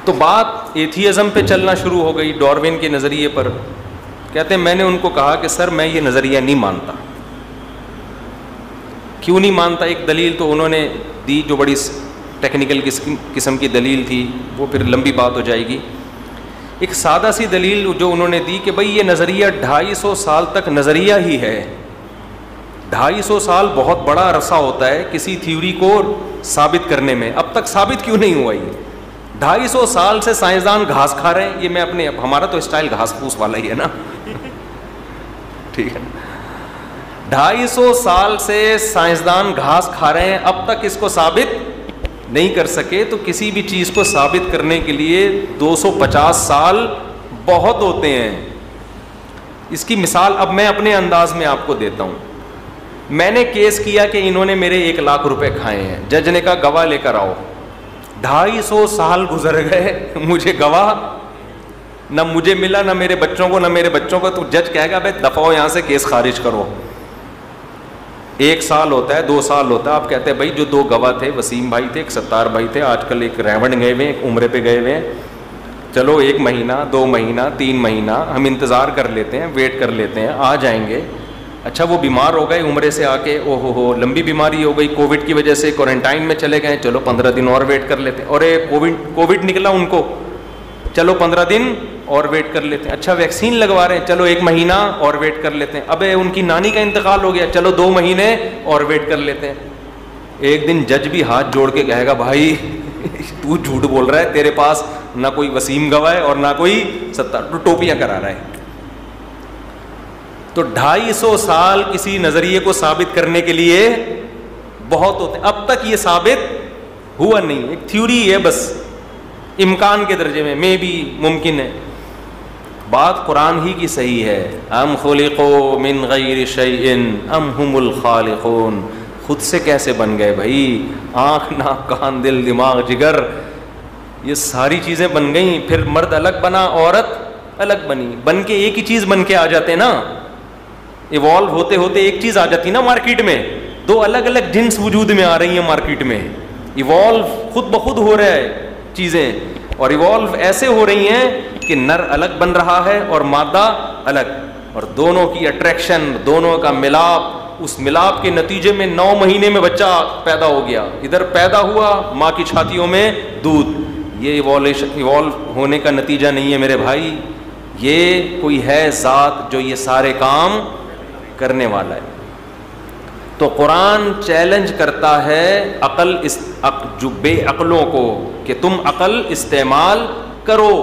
تو بات ایتھیزم پہ چلنا شروع ہو گئی، ڈاروین کے نظریے پر. کہتے ہیں میں نے ان کو کہا کہ سر میں یہ نظریہ نہیں مانتا. کیوں نہیں مانتا؟ ایک دلیل تو انہوں نے دی جو بڑی ٹیکنیکل قسم کی دلیل تھی، وہ پھر لمبی بات ہو جائے گی. ایک سادہ سی دلیل جو انہوں نے دی کہ بھئی یہ نظریہ 250 سال تک نظریہ ہی ہے. 250 سال بہت بڑا عرصہ ہوتا ہے کسی تھیوری کو ثابت کرنے میں. اب تک ثابت کیوں نہیں ہوا؟ یہ 250 سال سے سائنسدان گھاس کھا رہے ہیں. یہ میں اپنے، ہمارا تو اسٹائل گھاس پھوس والا ہی ہے نا، ٹھیک ہے. 250 سال سے سائنسدان گھاس کھا رہے ہیں، اب تک اس کو ثابت نہیں کر سکے. تو کسی بھی چیز کو ثابت کرنے کے لیے 250 سال بہت ہوتے ہیں. اس کی مثال اب میں اپنے انداز میں آپ کو دیتا ہوں. میں نے کیس کیا کہ انہوں نے میرے 1 لاکھ روپے کھائے ہیں. جج نے کہا گواہ لے کر آؤ. 250 سال گزر گئے، مجھے گواہ نہ مجھے ملا، نہ میرے بچوں کو، نہ میرے بچوں کو. تو جج کہے گا بھائی دفعہ ہو یہاں سے، کیس خارج کرو. 1 سال ہوتا ہے، 2 سال ہوتا ہے. آپ کہتے ہیں بھائی جو 2 گواہ تھے، وسیم بھائی تھے، ایک ستار بھائی تھے، آج کل ایک ریون گئے ہوئے ہیں، ایک عمرے پہ گئے ہوئے ہیں، چلو 1 مہینہ 2 مہینہ 3 مہینہ ہم انتظار کر لیتے ہیں، ویٹ کر لیتے ہیں، آ جائیں گے. اچھا وہ بیمار ہو گئے عمرے سے آ کے، او ہو لمبی بیماری ہو گئی، کووڈ کی وجہ سے کوارنٹائن میں چلے گئے، چلو 15 دن اور ویٹ کر لیتے ہیں. اور کووڈ نکلا ان کو، چلو 15 دن اور ویٹ کر لیتے ہیں. اچھا ویکسین لگوا رہے ہیں، چلو 1 مہینہ اور ویٹ کر لیتے ہیں. ابے ان کی نانی کا انتقال ہو گیا، چلو 2 مہینے اور ویٹ کر لیتے ہیں. ایک دن جج بھی ہاتھ جوڑ کے کہے گا بھائی تو جھوٹ بول رہا ہے، تیرے پاس نہ کوئی وسیم گواہ ہے اور نہ کوئی ستار، تو ٹوپیاں کرا رہا ہے. تو 250 سال کسی نظریے کو ثابت کرنے کے لیے بہت ہوتے ہیں. اب تک یہ ثابت ہوا نہیں، ایک تھیوری ہے بس، امکان کے درجے میں بھی ممکن ہے. بات قرآن ہی کی صحیح ہے. ام خلقوا من غیر شیء ام هم الخالقون. خود سے کیسے بن گئے بھائی؟ آنکھ ناک کان دل دماغ جگر یہ ساری چیزیں بن گئیں. پھر مرد الگ بنا، عورت الگ بنی، بن کے ایک ہی چیز بن کے آ جاتے نا. ایوالو ہوتے ہوتے ایک چیز آ جاتی نا مارکیٹ میں. 2 الگ الگ جنس وجود میں آ رہی ہیں مارکیٹ میں. ایوالو خود بخود ہو رہا ہے چیزیں، اور ایوالو ایسے ہو رہی ہیں کہ نر الگ بن رہا ہے اور مادہ الگ، اور دونوں کی اٹریکشن، دونوں کا ملاپ، اس ملاپ کے نتیجے میں 9 مہینے میں بچہ پیدا ہو گیا. ادھر پیدا ہوا ماں کی چھاتیوں میں دودھ. یہ ایوالو ہونے کا نتیجہ نہیں ہے میرے بھائی، یہ کوئی ہے ذات جو یہ سارے کام کرنے والا ہے. تو قرآن چیلنج کرتا ہے عقل جو بے عقلوں کو کہ تم عقل استعمال کرو.